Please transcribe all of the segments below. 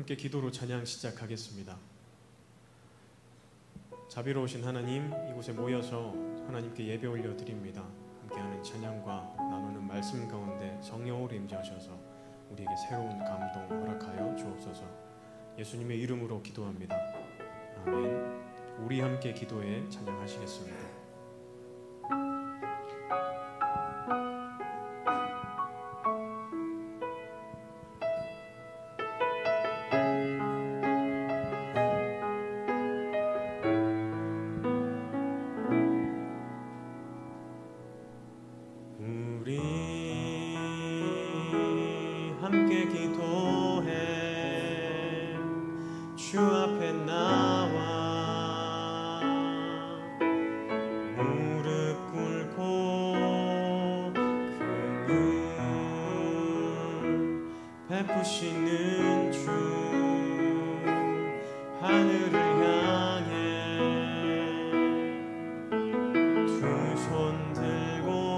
함께 기도로 찬양 시작하겠습니다. 자비로우신 하나님, 이곳에 모여서 하나님께 예배 올려드립니다. 함께하는 찬양과 나누는 말씀 가운데 성령으로 임재하셔서 우리에게 새로운 감동 허락하여 주옵소서. 예수님의 이름으로 기도합니다. 아멘. 우리 함께 기도에 찬양하시겠습니다. 함께 기도해 주 앞에 나와 무릎 꿇고 긍휼 베푸시는 주 하늘을 향해 두 손 들고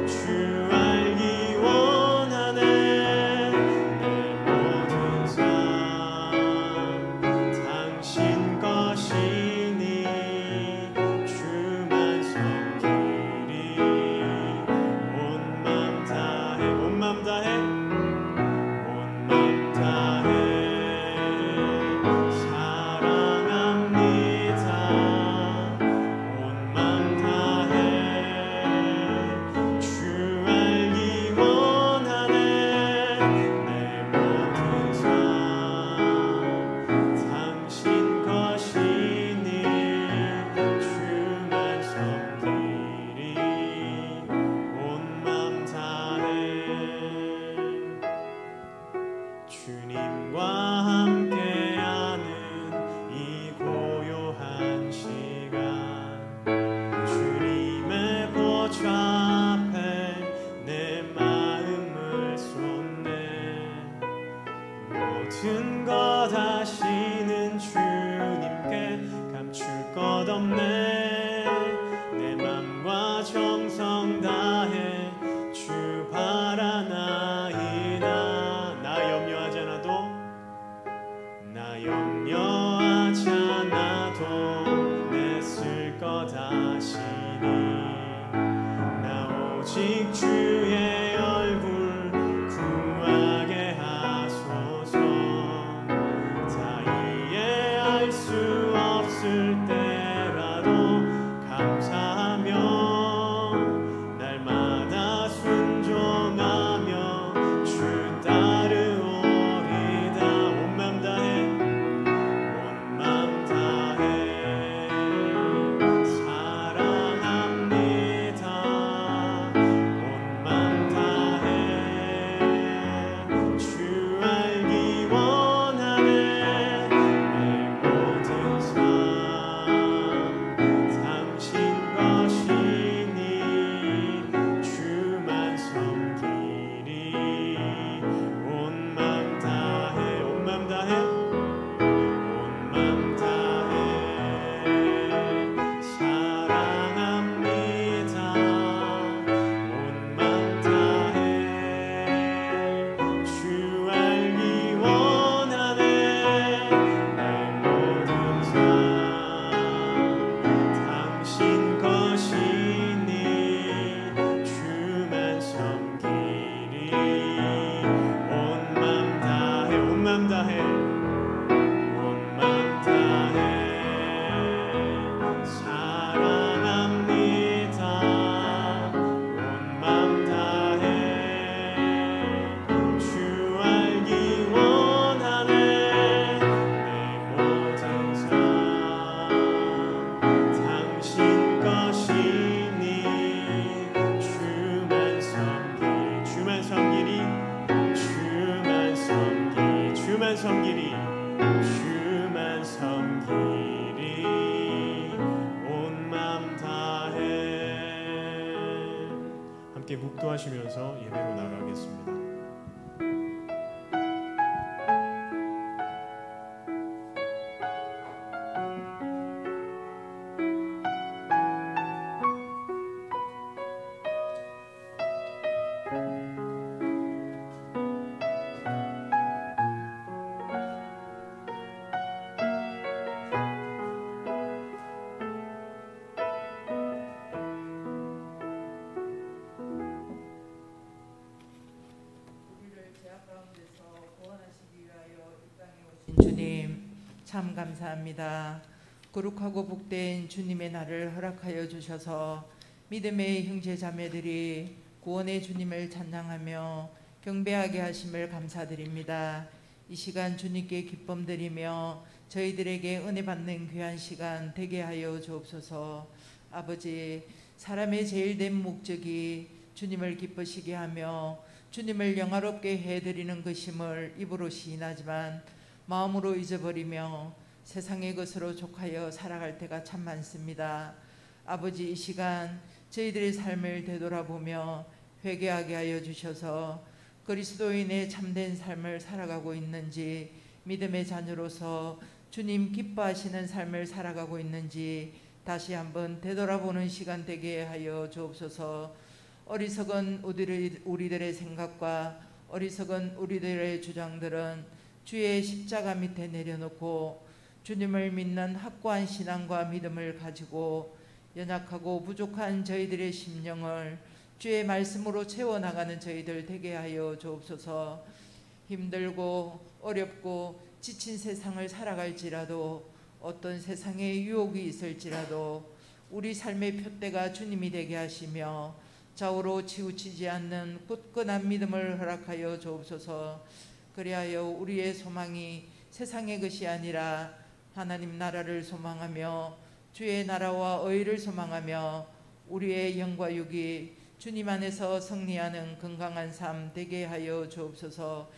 주 알기 원 없네. 내 맘과 정성 다해 주 바라나이다. 나 염려하지 않아도 내 쓸 것 아시니. 나 오직 주의 얼굴 구하게 하소서. 다 이해할 수 없을 때라도 감사하며 날마다 순종하며 주 따르오리다. 온 맘 다해 온 맘 다해 사랑합니다. 온 맘 다해 주 알기 원하네. 내 모든 삶 당신 것이니 주만 섬기리. 온 맘 다해 온 맘 다해 온 맘 다해 사랑합니다. 온 맘 다해 주 알기 원하네. 내 모든 삶 당신 것이니 주만 섬기리. 온 맘 다해 온 맘 다해 온 맘 다해 사랑합니다. 온 맘 다해 주 알기 원하네. 내 모든 삶 당신 것이니 주만 섬기리. 주만 섬기리. 주만 섬기리. 주만 섬기리. 주만 섬기리. 온 맘 다해. 함께 묵도하시면서 예배로 나가겠습니다. 우리를 죄악 가운데서 구원하시기 위하여 이 땅에 오신 주님 참 감사합니다. 거룩하고 복된 주님의 날을 허락하여 주셔서 믿음의 형제 자매들이 구원의 주님을 찬양하며 경배하게 하심을 감사드립니다. 이 시간 주님께 기쁨 드리며 저희들에게 은혜 받는 귀한 시간 되게 하여 주옵소서. 아버지, 사람의 제일 된 목적이 주님을 기쁘시게 하며 주님을 영화롭게 해드리는 것임을 입으로 시인하지만 마음으로 잊어버리며 세상의 것으로 족하여 살아갈 때가 참 많습니다. 아버지, 이 시간 저희들의 삶을 되돌아보며 회개하게 하여 주셔서 그리스도인의 참된 삶을 살아가고 있는지, 믿음의 자녀로서 주님 기뻐하시는 삶을 살아가고 있는지 다시 한번 되돌아보는 시간 되게 하여 주옵소서. 어리석은 우리들의 생각과 어리석은 우리들의 주장들은 주의 십자가 밑에 내려놓고 주님을 믿는 확고한 신앙과 믿음을 가지고 연약하고 부족한 저희들의 심령을 주의 말씀으로 채워나가는 저희들 되게 하여 주옵소서. 힘들고 어렵고 지친 세상을 살아갈지라도, 어떤 세상의 유혹이 있을지라도 우리 삶의 표대가 주님이 되게 하시며 좌우로 치우치지 않는 굳건한 믿음을 허락하여 주옵소서. 그리하여 우리의 소망이 세상의 것이 아니라 하나님 나라를 소망하며 주의 나라와 의를 소망하며 우리의 영과 육이 주님 안에서 승리하는 건강한 삶 되게 하여 주옵소서.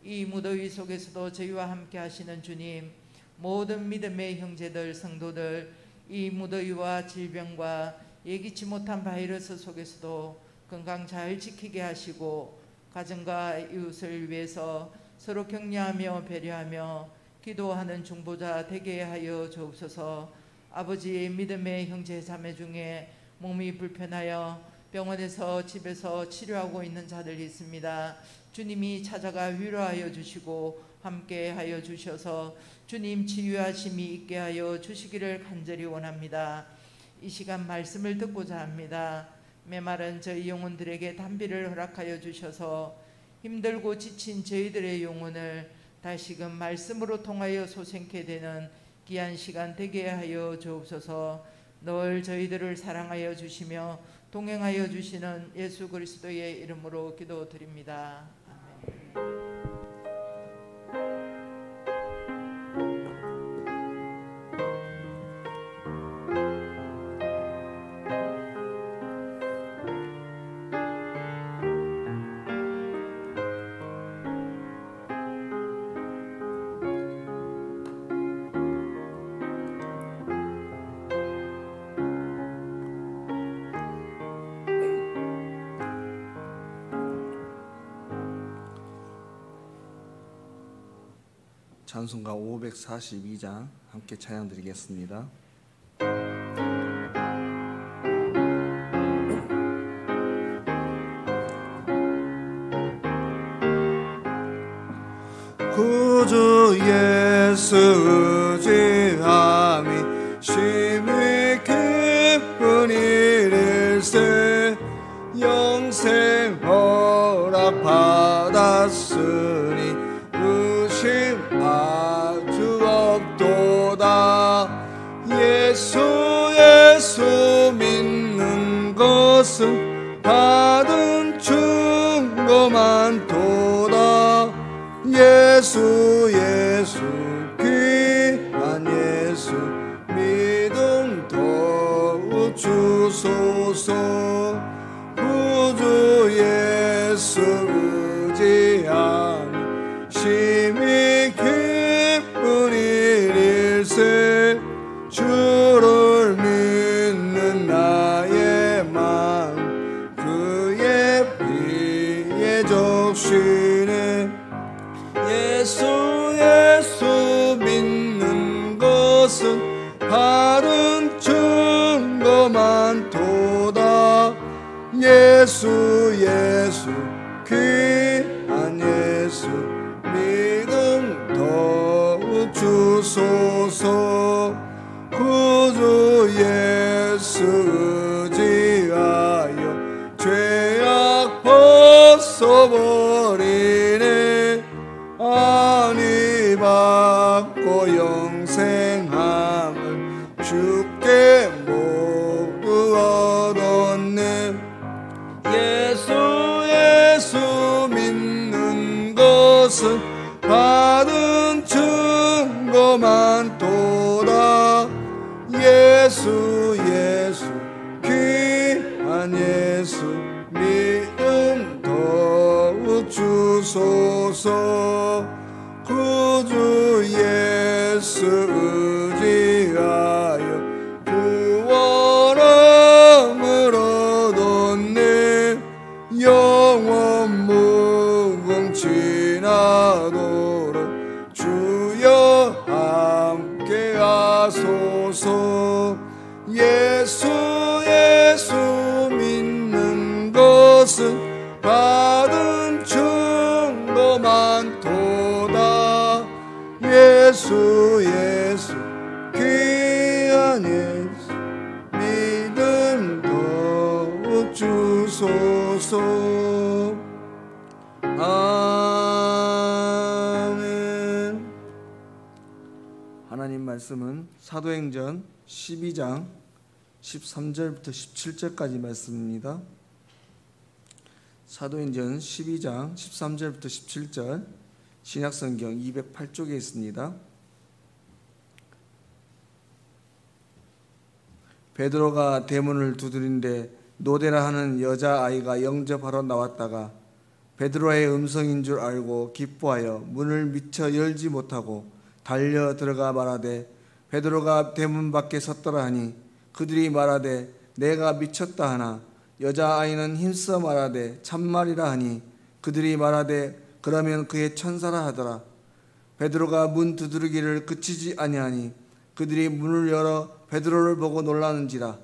이 무더위 속에서도 저희와 함께 하시는 주님, 모든 믿음의 형제들 성도들 이 무더위와 질병과 예기치 못한 바이러스 속에서도 건강 잘 지키게 하시고 가정과 이웃을 위해서 서로 격려하며 배려하며 기도하는 중보자 되게 하여 주옵소서. 아버지, 믿음의 형제 자매 중에 몸이 불편하여 병원에서 집에서 치료하고 있는 자들이 있습니다. 주님이 찾아가 위로하여 주시고 함께하여 주셔서 주님 치유하심이 있게 하여 주시기를 간절히 원합니다. 이 시간 말씀을 듣고자 합니다. 메마른 저희 영혼들에게 단비를 허락하여 주셔서 힘들고 지친 저희들의 영혼을 다시금 말씀으로 통하여 소생케 되는 귀한 시간 되게 하여 주옵소서. 늘 저희들을 사랑하여 주시며 동행하여 주시는 예수 그리스도의 이름으로 기도드립니다. 아멘. 찬송가 542장 함께 찬양 드리겠습니다. 구주 예수 의지함이 심히 기쁜 일일세 영생 허락 받았으니 의심 아주 없도다. 예수 믿는 것은 받은 증거만 도다. 예수 귀한 예수 믿음 더욱 주소서. 구주 예수 의지함 심히 기쁜 일일세 주를 믿는 나의 마음 그의 피에 적시네. 예수 믿는 것은 바른 증거만 도다. 예수 귀한 예수 믿음 더욱 주소서. 구주 예수 의지하여 죄악 벗어버리네. 안위 받고 영생함을 주께 모두 얻었네. 예수 믿는 것은 받은 증거만 도다. 예수 귀한 예수 믿음 더욱 주소서. 구주 예수 의지하여 구원함을 얻었네. 영원 무궁지나도록 주여 함께 하소서. 예수 믿는 것은 받은 증거만 도다. 예수 귀한 예수 믿음 더욱 주소서. 아멘. 하나님 말씀은 사도행전 12장 13절부터 17절까지 말씀입니다. 사도행전 12장 13절부터 17절 신약성경 208쪽에 있습니다. 베드로가 대문을 두드린데 노대라 하는 여자아이가 영접하러 나왔다가 베드로의 음성인 줄 알고 기뻐하여 문을 미처 열지 못하고 달려 들어가 말하되 베드로가 대문 밖에 섰더라 하니 그들이 말하되 내가 미쳤다 하나 여자아이는 힘써 말하되 참말이라 하니 그들이 말하되 그러면 그의 천사라 하더라. 베드로가 문 두드리기를 그치지 아니하니 그들이 문을 열어 베드로를 보고 놀라는지라.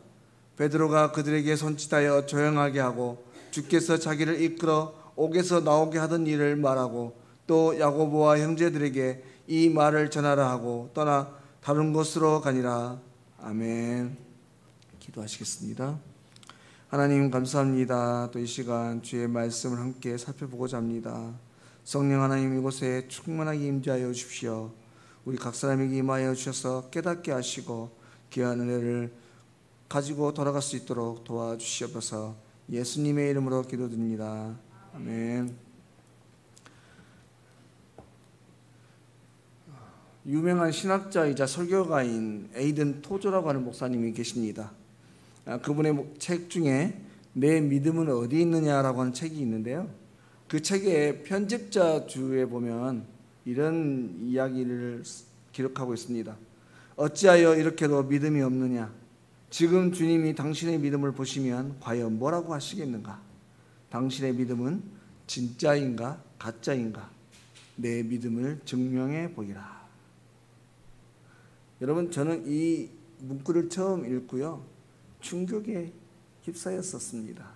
베드로가 그들에게 손짓하여 조용하게 하고 주께서 자기를 이끌어 옥에서 나오게 하던 일을 말하고 또 야고보와 형제들에게 이 말을 전하라 하고 떠나 다른 곳으로 가니라. 아멘. 기도하시겠습니다. 하나님 감사합니다. 또 이 시간 주의 말씀을 함께 살펴보고자 합니다. 성령 하나님 이곳에 충만하게 임재하여 주십시오. 우리 각 사람에게 임하여 주셔서 깨닫게 하시고 귀한 은혜를 가지고 돌아갈 수 있도록 도와주시옵소서. 예수님의 이름으로 기도드립니다. 아멘. 유명한 신학자이자 설교가인 에이든 토저라고 하는 목사님이 계십니다. 그분의 책 중에 내 믿음은 어디 있느냐라고 하는 책이 있는데요. 그 책의 편집자 주에 보면 이런 이야기를 기록하고 있습니다. 어찌하여 이렇게도 믿음이 없느냐? 지금 주님이 당신의 믿음을 보시면 과연 뭐라고 하시겠는가? 당신의 믿음은 진짜인가 가짜인가? 내 믿음을 증명해 보이라. 여러분, 저는 이 문구를 처음 읽고요, 충격에 휩싸였었습니다.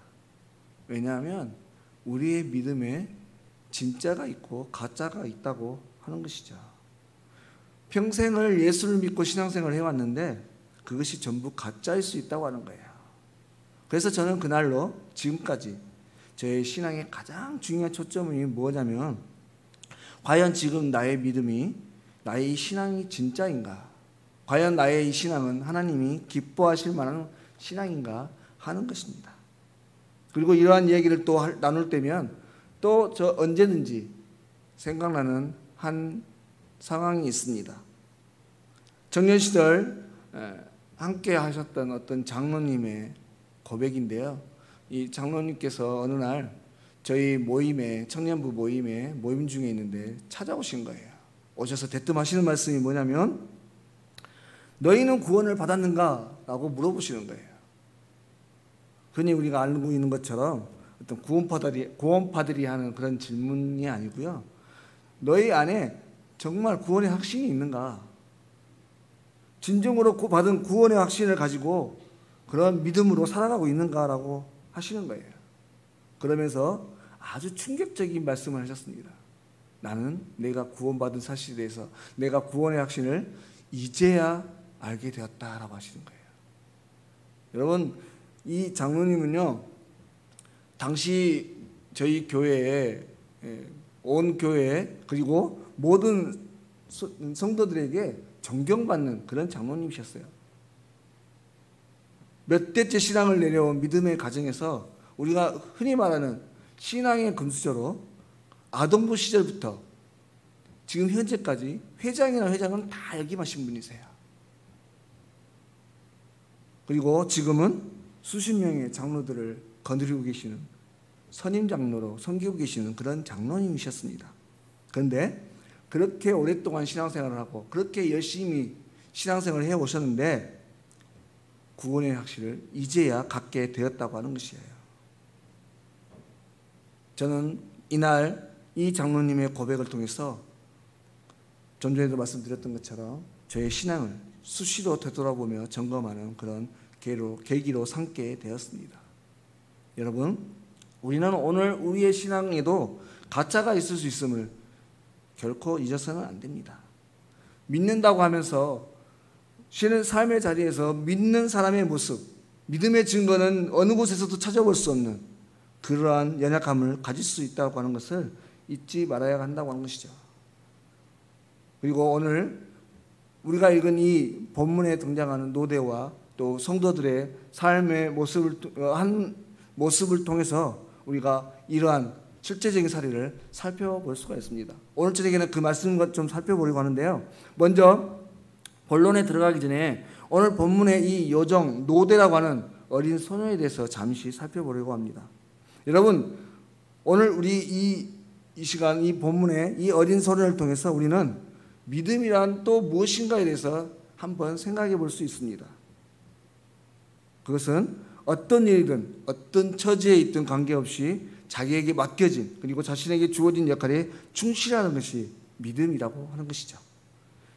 왜냐하면 우리의 믿음에 진짜가 있고 가짜가 있다고 하는 것이죠. 평생을 예수를 믿고 신앙생활을 해왔는데 그것이 전부 가짜일 수 있다고 하는 거예요. 그래서 저는 그날로 지금까지 저의 신앙의 가장 중요한 초점이 뭐냐면, 과연 지금 나의 믿음이, 나의 신앙이 진짜인가? 과연 나의 이 신앙은 하나님이 기뻐하실 만한 신앙인가 하는 것입니다. 그리고 이러한 얘기를 또 나눌 때면 또 저 언제든지 생각나는 한 상황이 있습니다. 청년 시절 함께 하셨던 어떤 장로님의 고백인데요. 이 장로님께서 어느 날 저희 모임에, 청년부 모임 중에 있는데 찾아오신 거예요. 오셔서 대뜸하시는 말씀이 뭐냐면, 너희는 구원을 받았는가? 라고 물어보시는 거예요. 흔히 우리가 알고 있는 것처럼 어떤 구원파들이 하는 그런 질문이 아니고요. 너희 안에 정말 구원의 확신이 있는가? 진정으로 받은 구원의 확신을 가지고 그런 믿음으로 살아가고 있는가라고 하시는 거예요. 그러면서 아주 충격적인 말씀을 하셨습니다. 나는 내가 구원받은 사실에 대해서, 내가 구원의 확신을 이제야 알게 되었다라고 하시는 거예요. 여러분, 이 장로님은요, 당시 저희 교회에, 온 교회 그리고 모든 성도들에게 존경받는 그런 장로님이셨어요. 몇 대째 신앙을 내려온 믿음의 가정에서 우리가 흔히 말하는 신앙의 금수저로 아동부 시절부터 지금 현재까지 회장은 다 역임하신 분이세요. 그리고 지금은 수십 명의 장로들을 거느리고 계시는 선임 장로로 섬기고 계시는 그런 장로님이셨습니다. 그런데 그렇게 오랫동안 신앙생활을 하고 그렇게 열심히 신앙생활을 해오셨는데 구원의 확신을 이제야 갖게 되었다고 하는 것이에요. 저는 이날 이 장로님의 고백을 통해서 좀 전에도 말씀드렸던 것처럼 저의 신앙을 수시로 되돌아보며 점검하는 그런 계기로 삼게 되었습니다. 여러분, 우리는 오늘 우리의 신앙에도 가짜가 있을 수 있음을 결코 잊어서는 안 됩니다. 믿는다고 하면서 쉬는 삶의 자리에서 믿는 사람의 모습, 믿음의 증거는 어느 곳에서도 찾아볼 수 없는 그러한 연약함을 가질 수 있다고 하는 것을 잊지 말아야 한다고 하는 것이죠. 그리고 오늘 우리가 읽은 이 본문에 등장하는 노대와 또 성도들의 삶의 모습을 통해서 우리가 이러한 실제적인 사례를 살펴볼 수가 있습니다. 오늘 저녁에는 그 말씀을 좀 살펴보려고 하는데요. 먼저 본론에 들어가기 전에 오늘 본문의 이 요정 노대라고 하는 어린 소녀에 대해서 잠시 살펴보려고 합니다. 여러분, 오늘 우리 이 시간 이 본문의 이 어린 소녀를 통해서 우리는 믿음이란 또 무엇인가에 대해서 한번 생각해 볼 수 있습니다. 그것은 어떤 일이든 어떤 처지에 있든 관계없이 자기에게 맡겨진 그리고 자신에게 주어진 역할에 충실하는 것이 믿음이라고 하는 것이죠.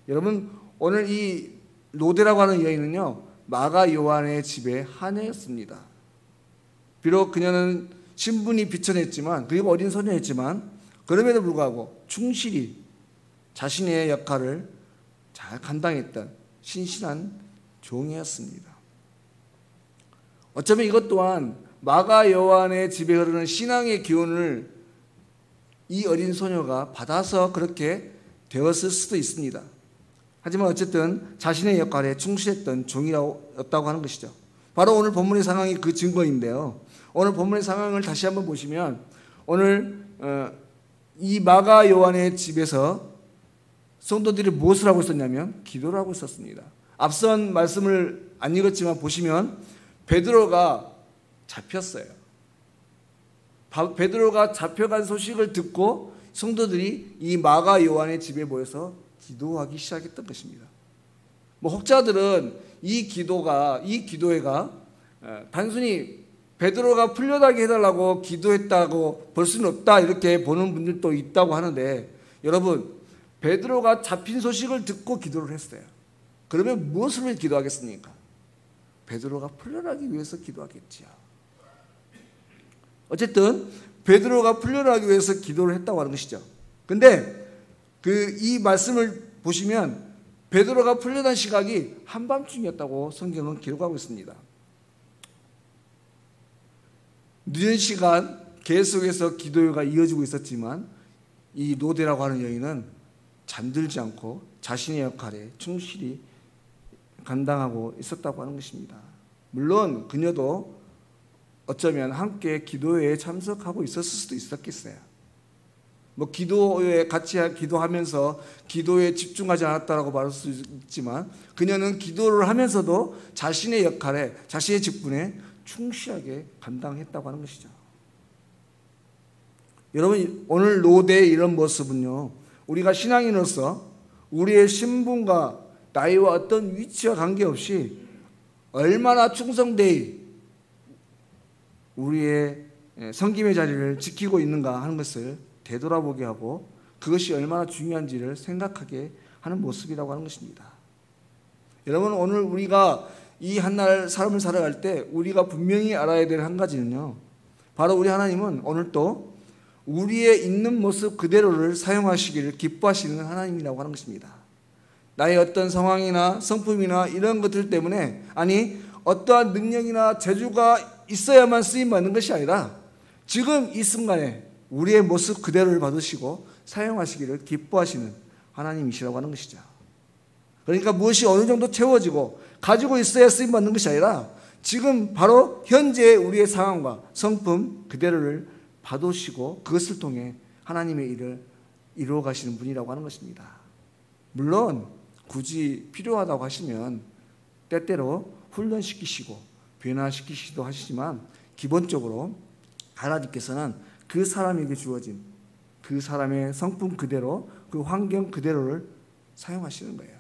여러분, 오늘 이 로데라고 하는 여인은요, 마가 요한의 집의 하녀였습니다. 비록 그녀는 신분이 비천했지만, 그리고 어린 소녀였지만, 그럼에도 불구하고 충실히 자신의 역할을 잘 감당했던 신실한 종이었습니다. 어쩌면 이것 또한 마가 요한의 집에 흐르는 신앙의 기운을 이 어린 소녀가 받아서 그렇게 되었을 수도 있습니다. 하지만 어쨌든 자신의 역할에 충실했던 종이었다고 하는 것이죠. 바로 오늘 본문의 상황이 그 증거인데요. 오늘 본문의 상황을 다시 한번 보시면, 오늘 이 마가 요한의 집에서 성도들이 무엇을 하고 있었냐면 기도를 하고 있었습니다. 앞선 말씀을 안 읽었지만 보시면 베드로가 잡혔어요. 베드로가 잡혀간 소식을 듣고 성도들이 이 마가 요한의 집에 모여서 기도하기 시작했던 것입니다. 혹자들은 이 기도회가 단순히 베드로가 풀려나게 해달라고 기도했다고 볼 수는 없다, 이렇게 보는 분들도 있다고 하는데, 여러분, 베드로가 잡힌 소식을 듣고 기도를 했어요. 그러면 무엇을 위해 기도하겠습니까? 베드로가 풀려나기 위해서 기도하겠지요. 어쨌든 베드로가 풀려나기 위해서 기도를 했다고 하는 것이죠. 근데 이 말씀을 보시면 베드로가 풀려난 시각이 한밤중이었다고 성경은 기록하고 있습니다. 늦은 시간 계속해서 기도가 이어지고 있었지만 이 로데라고 하는 여인은 잠들지 않고 자신의 역할에 충실히 감당하고 있었다고 하는 것입니다. 물론 그녀도 어쩌면 함께 기도회에 참석하고 있었을 수도 있었겠어요. 기도회에 같이 기도하면서 기도에 집중하지 않았다라고 말할 수 있지만, 그녀는 기도를 하면서도 자신의 역할에, 자신의 직분에 충실하게 감당했다고 하는 것이죠. 여러분, 오늘 로데의 이런 모습은요, 우리가 신앙인으로서 우리의 신분과 나이와 어떤 위치와 관계없이 얼마나 충성되이 우리의 섬김의 자리를 지키고 있는가 하는 것을 되돌아보게 하고, 그것이 얼마나 중요한지를 생각하게 하는 모습이라고 하는 것입니다. 여러분, 오늘 우리가 이 한날 삶을 살아갈 때 우리가 분명히 알아야 될 한 가지는요, 바로 우리 하나님은 오늘도 우리의 있는 모습 그대로를 사용하시기를 기뻐하시는 하나님이라고 하는 것입니다. 나의 어떤 상황이나 성품이나 이런 것들 때문에, 아니 어떠한 능력이나 재주가 있어야만 쓰임받는 것이 아니라 지금 이 순간에 우리의 모습 그대로를 받으시고 사용하시기를 기뻐하시는 하나님이시라고 하는 것이죠. 그러니까 무엇이 어느 정도 채워지고 가지고 있어야 쓰임받는 것이 아니라 지금 바로 현재 우리의 상황과 성품 그대로를 받으시고 그것을 통해 하나님의 일을 이루어 가시는 분이라고 하는 것입니다. 물론 굳이 필요하다고 하시면 때때로 훈련시키시고 변화시키시기도 하시지만, 기본적으로 하나님께서는 그 사람에게 주어진 그 사람의 성품 그대로, 그 환경 그대로를 사용하시는 거예요.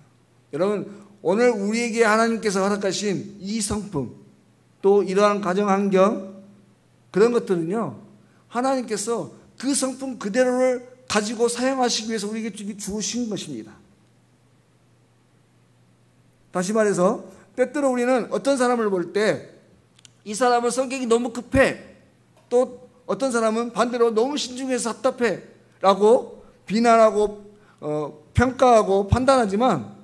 여러분, 오늘 우리에게 하나님께서 허락하신 이 성품, 또 이러한 가정 환경, 그런 것들은요, 하나님께서 그 성품 그대로를 가지고 사용하시기 위해서 우리에게 주신 것입니다. 다시 말해서 때때로 우리는 어떤 사람을 볼 때 이 사람은 성격이 너무 급해, 또 어떤 사람은 반대로 너무 신중해서 답답해 라고 비난하고 평가하고 판단하지만,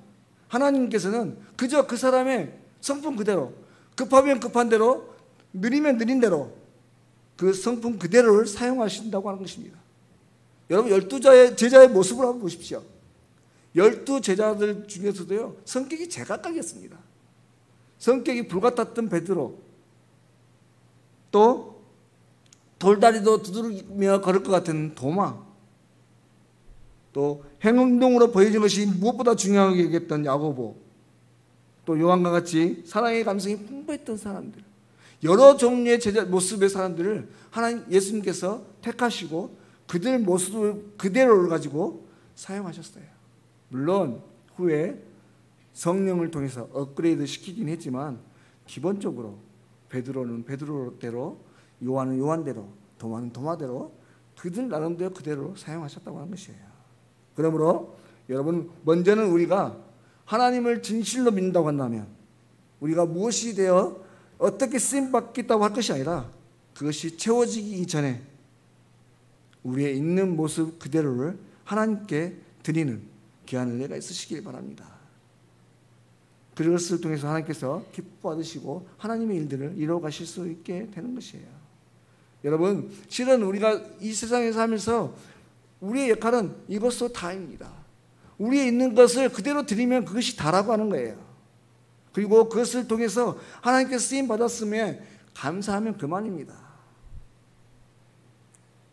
하나님께서는 그저 그 사람의 성품 그대로, 급하면 급한 대로, 느리면 느린 대로 그 성품 그대로를 사용하신다고 하는 것입니다. 여러분, 12제자의 모습을 한번 보십시오. 12제자들 중에서도요, 성격이 제각각이었습니다. 성격이 불같았던 베드로, 또 돌다리도 두드리며 걸을 것 같은 도마, 또 행동으로 보여진 것이 무엇보다 중요하게 여겼던 야고보, 또 요한과 같이 사랑의 감성이 풍부했던 사람들, 여러 종류의 모습의 사람들을 하나님 예수님께서 택하시고 그들 모습 그대로를 가지고 사용하셨어요. 물론 후에 성령을 통해서 업그레이드 시키긴 했지만, 기본적으로 베드로는 베드로대로, 요한은 요한대로, 도마는 도마대로 그들 나름대로 그대로 사용하셨다고 하는 것이에요. 그러므로 여러분, 먼저는 우리가 하나님을 진실로 믿는다고 한다면 우리가 무엇이 되어 어떻게 쓰임받겠다고 할 것이 아니라 그것이 채워지기 전에 우리의 있는 모습 그대로를 하나님께 드리는 귀한 은혜가 있으시길 바랍니다. 그것을 통해서 하나님께서 기뻐 받으시고 하나님의 일들을 이루어 가실 수 있게 되는 것이에요. 여러분, 실은 우리가 이 세상에서 하면서 우리의 역할은 이것도 다입니다. 우리의 있는 것을 그대로 드리면 그것이 다라고 하는 거예요. 그리고 그것을 통해서 하나님께 쓰임 받았음에 감사하면 그만입니다.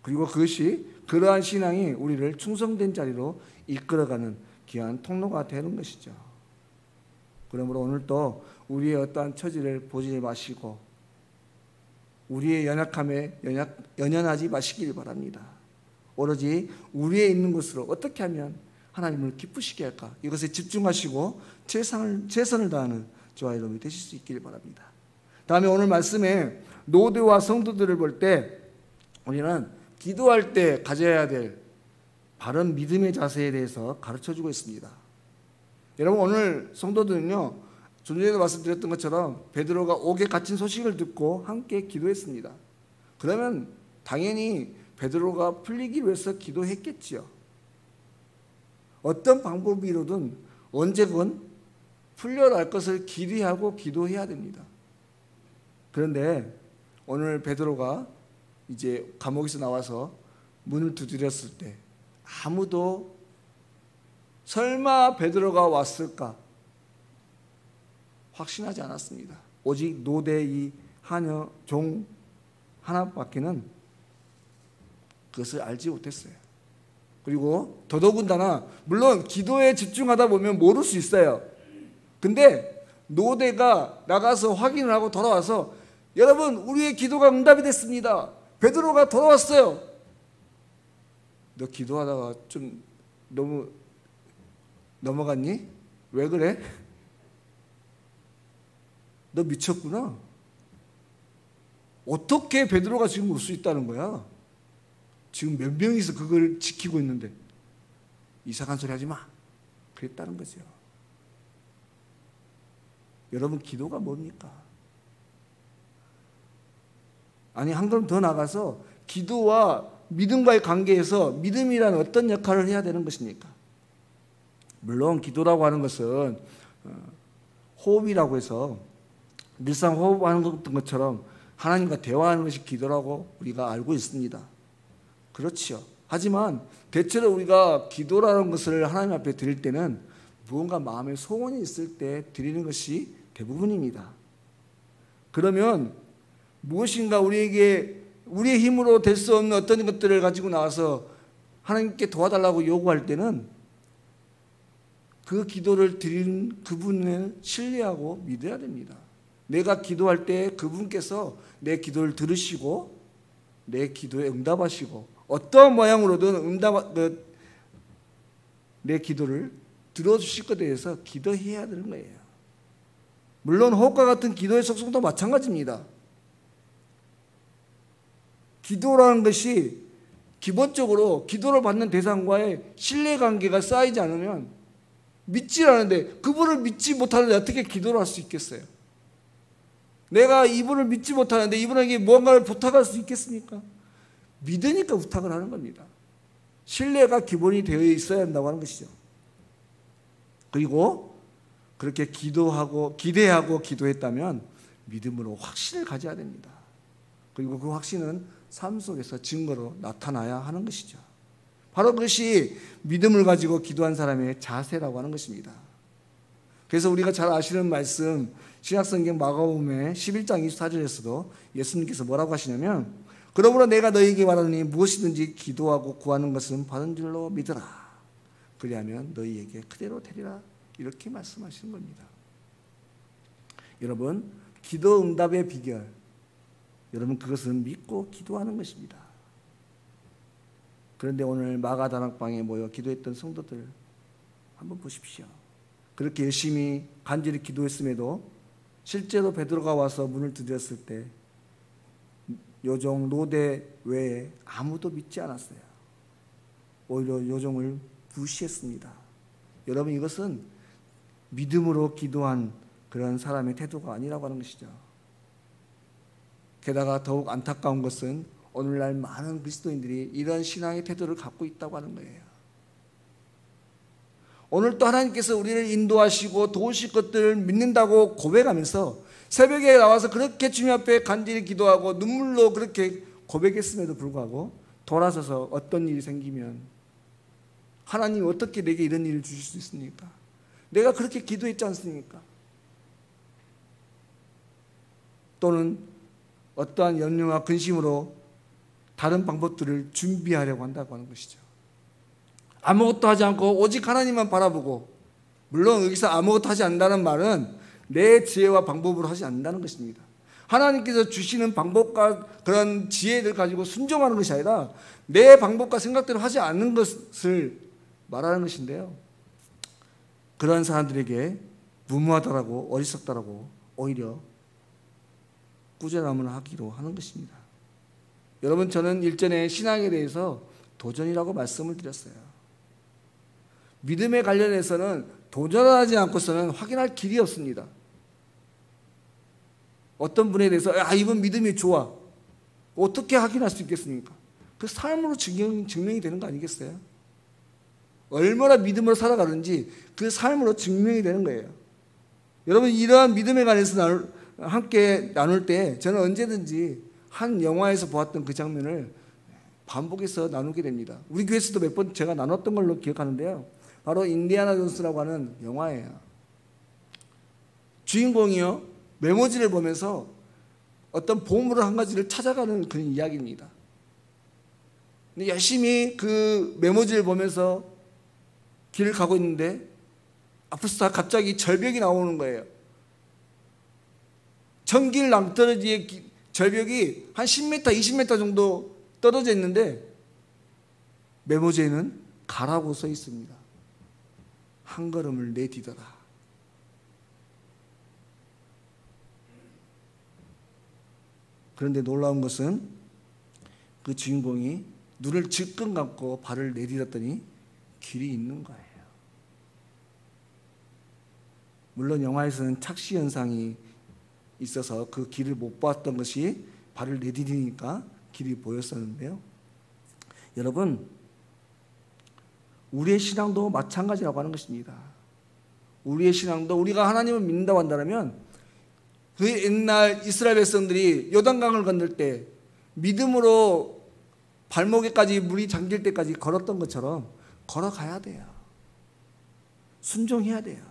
그리고 그것이 그러한 신앙이 우리를 충성된 자리로 이끌어가는 귀한 통로가 되는 것이죠. 그러므로 오늘도 우리의 어떠한 처지를 보지 마시고 우리의 연약함에 연연하지 마시길 바랍니다. 오로지 우리의 있는 곳으로 어떻게 하면 하나님을 기쁘시게 할까, 이것에 집중하시고 최선을 다하는 저와 여러분이 되실 수 있길 바랍니다. 다음에 오늘 말씀에 노대와 성도들을 볼 때 우리는 기도할 때 가져야 될 바른 믿음의 자세에 대해서 가르쳐주고 있습니다. 여러분, 오늘 성도들은요, 좀 전에도 말씀드렸던 것처럼 베드로가 옥에 갇힌 소식을 듣고 함께 기도했습니다. 그러면 당연히 베드로가 풀리기 위해서 기도했겠지요. 어떤 방법으로든 언제건 풀려날 것을 기대하고 기도해야 됩니다. 그런데 오늘 베드로가 이제 감옥에서 나와서 문을 두드렸을 때 아무도 설마 베드로가 왔을까 확신하지 않았습니다. 오직 노대 이 하녀 종 하나밖에는 그것을 알지 못했어요. 그리고 더더군다나 물론 기도에 집중하다 보면 모를 수 있어요. 근데 노대가 나가서 확인을 하고 돌아와서 여러분, 우리의 기도가 응답이 됐습니다. 베드로가 돌아왔어요. 너 기도하다가 좀 너무 넘어갔니? 왜 그래? 너 미쳤구나. 어떻게 베드로가 지금 올 수 있다는 거야? 지금 몇 명이서 그걸 지키고 있는데 이상한 소리 하지 마. 그랬다는 거죠. 여러분, 기도가 뭡니까? 아니, 한 걸음 더 나가서 기도와 믿음과의 관계에서 믿음이란 어떤 역할을 해야 되는 것입니까? 물론 기도라고 하는 것은 호흡이라고 해서 늘상 호흡하는 것처럼 하나님과 대화하는 것이 기도라고 우리가 알고 있습니다. 그렇지요. 하지만 대체로 우리가 기도라는 것을 하나님 앞에 드릴 때는 무언가 마음에 소원이 있을 때 드리는 것이 대부분입니다. 그러면 무엇인가 우리에게 우리의 힘으로 될 수 없는 어떤 것들을 가지고 나와서 하나님께 도와달라고 요구할 때는 그 기도를 드리는 그분을 신뢰하고 믿어야 됩니다. 내가 기도할 때 그분께서 내 기도를 들으시고 내 기도에 응답하시고 어떠한 모양으로든 내 기도를 들어주실 것에 대해서 기도해야 되는 거예요. 물론 호흡과 같은 기도의 속성도 마찬가지입니다. 기도라는 것이 기본적으로 기도를 받는 대상과의 신뢰관계가 쌓이지 않으면 믿지 않는데 그분을 믿지 못하는데 어떻게 기도를 할 수 있겠어요? 내가 이분을 믿지 못하는데 이분에게 무언가를 부탁할 수 있겠습니까? 믿으니까 부탁을 하는 겁니다. 신뢰가 기본이 되어 있어야 한다고 하는 것이죠. 그리고 그렇게 기도하고 기대하고 기도했다면 믿음으로 확신을 가져야 됩니다. 그리고 그 확신은 삶 속에서 증거로 나타나야 하는 것이죠. 바로 그것이 믿음을 가지고 기도한 사람의 자세라고 하는 것입니다. 그래서 우리가 잘 아시는 말씀 신약성경 마가복음의 11장 24절에서도 예수님께서 뭐라고 하시냐면 그러므로 내가 너희에게 말하노니 무엇이든지 기도하고 구하는 것은 받은 줄로 믿으라. 그리하면 너희에게 그대로 되리라. 이렇게 말씀하시는 겁니다. 여러분, 기도 응답의 비결, 여러분 그것은 믿고 기도하는 것입니다. 그런데 오늘 마가 다락방에 모여 기도했던 성도들 한번 보십시오. 그렇게 열심히 간절히 기도했음에도 실제로 베드로가 와서 문을 두드렸을 때 요종 노대 외에 아무도 믿지 않았어요. 오히려 요종을 무시했습니다. 여러분, 이것은 믿음으로 기도한 그런 사람의 태도가 아니라고 하는 것이죠. 게다가 더욱 안타까운 것은 오늘날 많은 그리스도인들이 이런 신앙의 태도를 갖고 있다고 하는 거예요. 오늘 또 하나님께서 우리를 인도하시고 도우실 것들을 믿는다고 고백하면서 새벽에 나와서 그렇게 주님 앞에 간절히 기도하고 눈물로 그렇게 고백했음에도 불구하고 돌아서서 어떤 일이 생기면 하나님 어떻게 내게 이런 일을 주실 수 있습니까? 내가 그렇게 기도했지 않습니까? 또는 어떠한 염려와 근심으로 다른 방법들을 준비하려고 한다고 하는 것이죠. 아무것도 하지 않고 오직 하나님만 바라보고, 물론 여기서 아무것도 하지 않는다는 말은 내 지혜와 방법으로 하지 않는다는 것입니다. 하나님께서 주시는 방법과 그런 지혜를 가지고 순종하는 것이 아니라 내 방법과 생각대로 하지 않는 것을 말하는 것인데요, 그런 사람들에게 무모하다라고 어리석다라고 오히려 꾸짖음을 하기로 하는 것입니다. 여러분, 저는 일전에 신앙에 대해서 도전이라고 말씀을 드렸어요. 믿음에 관련해서는 도전하지 않고서는 확인할 길이 없습니다. 어떤 분에 대해서 이분 믿음이 좋아, 어떻게 확인할 수 있겠습니까? 그 삶으로 증명이 되는 거 아니겠어요? 얼마나 믿음으로 살아가는지 그 삶으로 증명이 되는 거예요. 여러분, 이러한 믿음에 관해서 함께 나눌 때 저는 언제든지 한 영화에서 보았던 그 장면을 반복해서 나누게 됩니다. 우리 교회에서도 몇 번 제가 나눴던 걸로 기억하는데요, 바로 인디아나 존스라고 하는 영화예요. 주인공이요, 메모지를 보면서 어떤 보물을 한 가지를 찾아가는 그런 이야기입니다. 근데 열심히 그 메모지를 보면서 길을 가고 있는데 앞에서 갑자기 절벽이 나오는 거예요. 천길 낭떠러지의 절벽이 한 10m, 20m 정도 떨어져 있는데 메모지에는 가라고 써 있습니다. 한 걸음을 내디뎌라. 그런데 놀라운 것은 그 주인공이 눈을 질끈 감고 발을 내디뎠더니 길이 있는 거예요. 물론 영화에서는 착시 현상이 있어서 그 길을 못 봤던 것이 발을 내디디니까 길이 보였었는데요, 여러분, 우리의 신앙도 마찬가지라고 하는 것입니다. 우리의 신앙도 우리가 하나님을 믿는다고 한다면 그 옛날 이스라엘 백성들이 요단강을 건널 때 믿음으로 발목에까지 물이 잠길 때까지 걸었던 것처럼 걸어가야 돼요. 순종해야 돼요.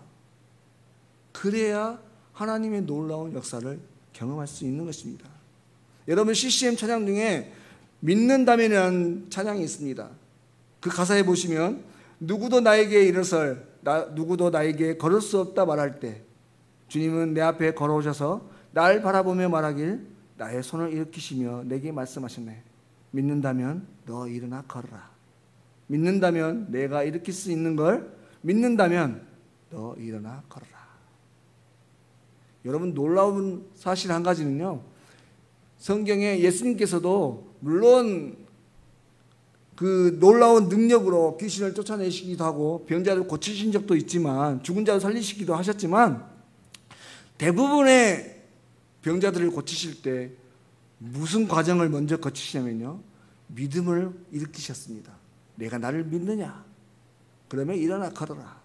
그래야 하나님의 놀라운 역사를 경험할 수 있는 것입니다. 여러분, CCM 찬양 중에 믿는다면이라는 찬양이 있습니다. 그 가사에 보시면 누구도 나에게 일어설, 누구도 나에게 걸을 수 없다 말할 때 주님은 내 앞에 걸어오셔서 날 바라보며 말하길 나의 손을 일으키시며 내게 말씀하셨네. 믿는다면 너 일어나 걸어라. 믿는다면 내가 일으킬 수 있는 걸 믿는다면 너 일어나 걸어라. 여러분, 놀라운 사실 한 가지는요, 성경에 예수님께서도 물론 그 놀라운 능력으로 귀신을 쫓아내시기도 하고 병자를 고치신 적도 있지만, 죽은 자를 살리시기도 하셨지만, 대부분의 병자들을 고치실 때 무슨 과정을 먼저 거치시냐면요, 믿음을 일으키셨습니다. 내가 나를 믿느냐? 그러면 일어나 걸어라.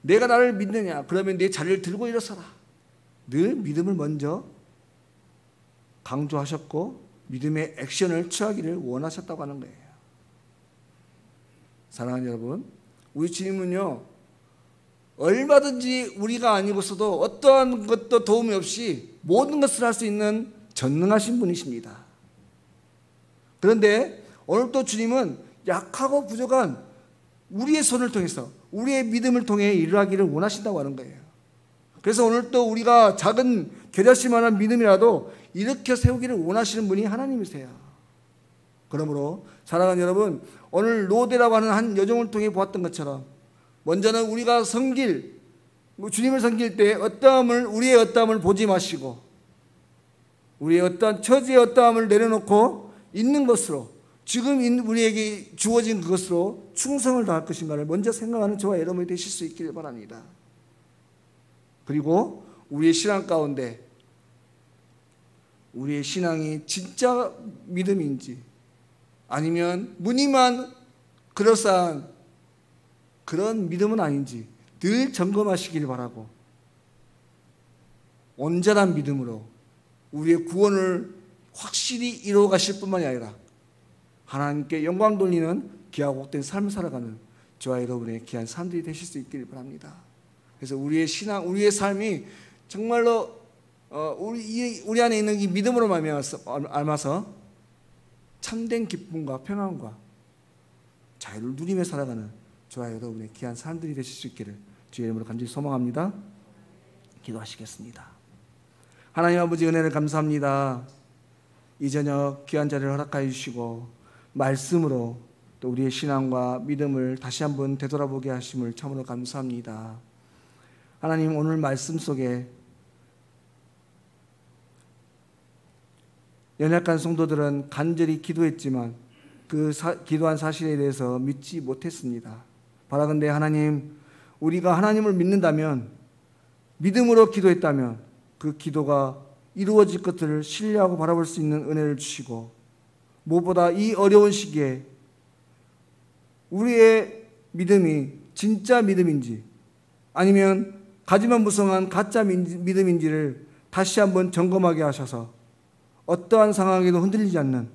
내가 나를 믿느냐? 그러면 내 자리를 들고 일어서라. 늘 믿음을 먼저 강조하셨고 믿음의 액션을 취하기를 원하셨다고 하는 거예요. 사랑하는 여러분, 우리 주님은요, 얼마든지 우리가 아니고서도 어떠한 것도 도움이 없이 모든 것을 할 수 있는 전능하신 분이십니다. 그런데 오늘 또 주님은 약하고 부족한 우리의 손을 통해서, 우리의 믿음을 통해 일하기를 원하신다고 하는 거예요. 그래서 오늘 또 우리가 작은 겨자씨만한 믿음이라도 일으켜 세우기를 원하시는 분이 하나님이세요. 그러므로 사랑하는 여러분, 오늘 로데라고 하는 한 여종을 통해 보았던 것처럼 먼저는 우리가 주님을 섬길 때 우리의 어떠함을 보지 마시고 우리의 어떠한 처지의 어떠함을 내려놓고 있는 것으로 지금 우리에게 주어진 그것으로 충성을 다할 것인가를 먼저 생각하는 저와 여러분이 되실 수 있기를 바랍니다. 그리고 우리의 신앙 가운데 우리의 신앙이 진짜 믿음인지 아니면 무늬만 그럴싸한 그런 믿음은 아닌지 늘 점검하시길 바라고, 온전한 믿음으로 우리의 구원을 확실히 이루어 가실 뿐만이 아니라 하나님께 영광 돌리는 귀하고 복된 삶을 살아가는 저와 여러분의 귀한 사람들이 되실 수 있기를 바랍니다. 그래서 우리의 신앙, 우리의 삶이 정말로 우리 안에 있는 이 믿음으로 말미암아서 참된 기쁨과 평안과 자유를 누리며 살아가는 저와 여러분의 귀한 사람들이 되실 수 있기를 주의 이름으로 간절히 소망합니다. 기도하시겠습니다. 하나님 아버지, 은혜를 감사합니다. 이 저녁 귀한 자리를 허락하여 주시고 말씀으로 또 우리의 신앙과 믿음을 다시 한번 되돌아보게 하심을 참으로 감사합니다. 하나님, 오늘 말씀 속에 연약한 성도들은 간절히 기도했지만 그 기도한 사실에 대해서 믿지 못했습니다. 바라건대 하나님, 우리가 하나님을 믿는다면, 믿음으로 기도했다면 그 기도가 이루어질 것들을 신뢰하고 바라볼 수 있는 은혜를 주시고, 무엇보다 이 어려운 시기에 우리의 믿음이 진짜 믿음인지 아니면 가지만무성한 가짜 믿음인지를 다시 한번 점검하게 하셔서 어떠한 상황에도 흔들리지 않는,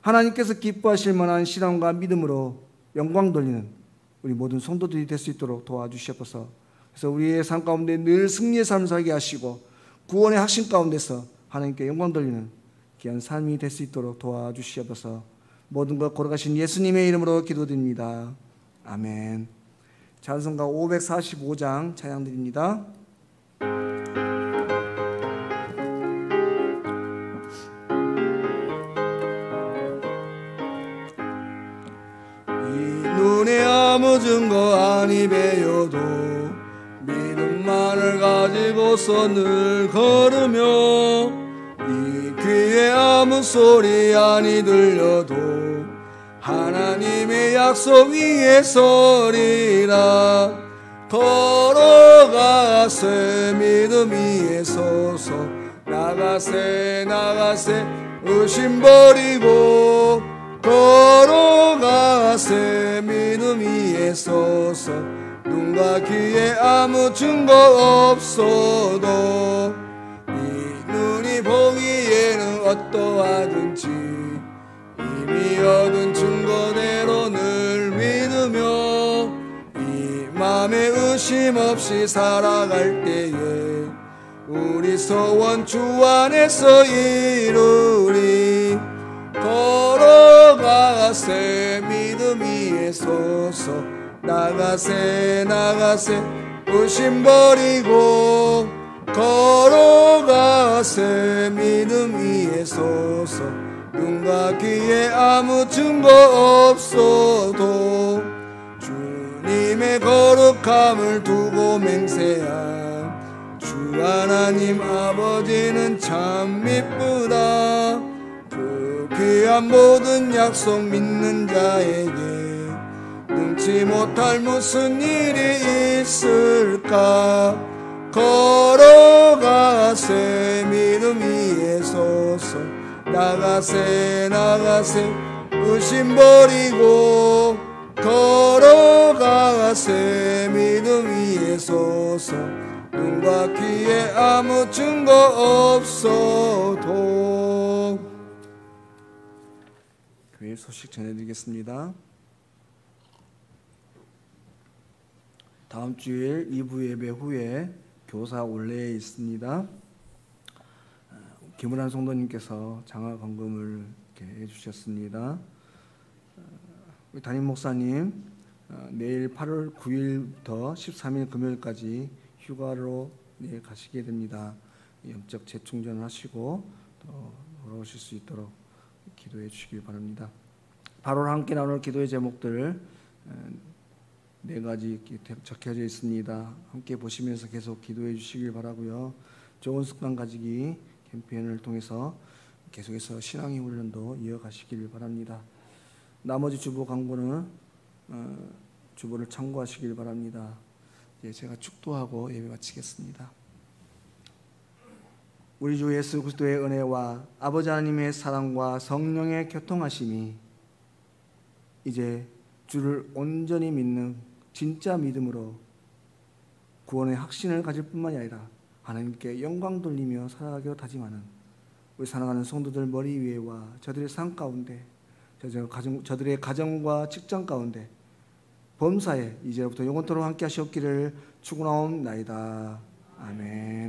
하나님께서 기뻐하실 만한 신앙과 믿음으로 영광 돌리는 우리 모든 성도들이 될 수 있도록 도와주시옵소서. 그래서 우리의 삶 가운데 늘 승리의 삶을 살게 하시고 구원의 확신 가운데서 하나님께 영광 돌리는 귀한 삶이 될 수 있도록 도와주시옵소서. 모든 것 걸어가신 예수님의 이름으로 기도드립니다. 아멘. 찬송가 545장 찬양드립니다. 눈에 아무 증거 아니 배워도 믿음만을 가지고서 늘 걸으며, 이 귀에 아무 소리 아니 들려도 하나님의 약속 위에 서리라. 걸어가세 믿음 위에 서서, 나가세 의심 버리고, 걸어가세 믿음 위에 서서, 눈과 귀에 아무 증거 없어도 이 눈이 보기에는 어떠하든지 이미 얻은 증거대로 늘 믿으며, 이 맘에 의심 없이 살아갈 때에 우리 소원 주 안에서 이루리. 걸어가세 믿음 위에 서서, 나가세 의심 버리고, 걸어가세 믿음 위에 서서, 눈과 귀에 아무 증거 없어도 주님의 거룩함을 두고 맹세한 주 하나님 아버지는 참 미쁘다. 그 귀한 모든 약속 믿는 자에게 능치 못할 무슨 일이 있을까. 걸어가세 믿음 위에 서서, 나가세 의심 버리고, 걸어가세 믿음 위에 서서, 눈과 귀에 아무 증거 없어도. 교회 소식 전해드리겠습니다. 다음 주일 2부 예배 후에 교사 올레에 있습니다. 김은환 성도님께서 장화 건금을 이렇게 해주셨습니다. 우리 담임 목사님 내일 8월 9일부터 13일 금요일까지 휴가로 가시게 됩니다. 영적 재충전하시고 또 돌아오실 수 있도록 기도해 주시길 바랍니다. 8월 함께 나눌 기도의 제목들 4가지 적혀져 있습니다. 함께 보시면서 계속 기도해 주시길 바라고요. 좋은 습관 가지기 캠페인을 통해서 계속해서 신앙의 훈련도 이어가시길 바랍니다. 나머지 주보 광고는 주보를 참고하시길 바랍니다. 제가 축도하고 예배 마치겠습니다. 우리 주 예수 그리스도의 은혜와 아버지 하나님의 사랑과 성령의 교통하심이 이제 주를 온전히 믿는 진짜 믿음으로 구원의 확신을 가질 뿐만이 아니라 하나님께 영광 돌리며 살아가기로 다짐하는 우리 사랑하는 성도들 머리 위에와 저들의 삶 가운데, 저들의 가정과 직장 가운데 범사에 이제부터 영원토록 함께 하시옵기를 축원하옵나이다. 아멘.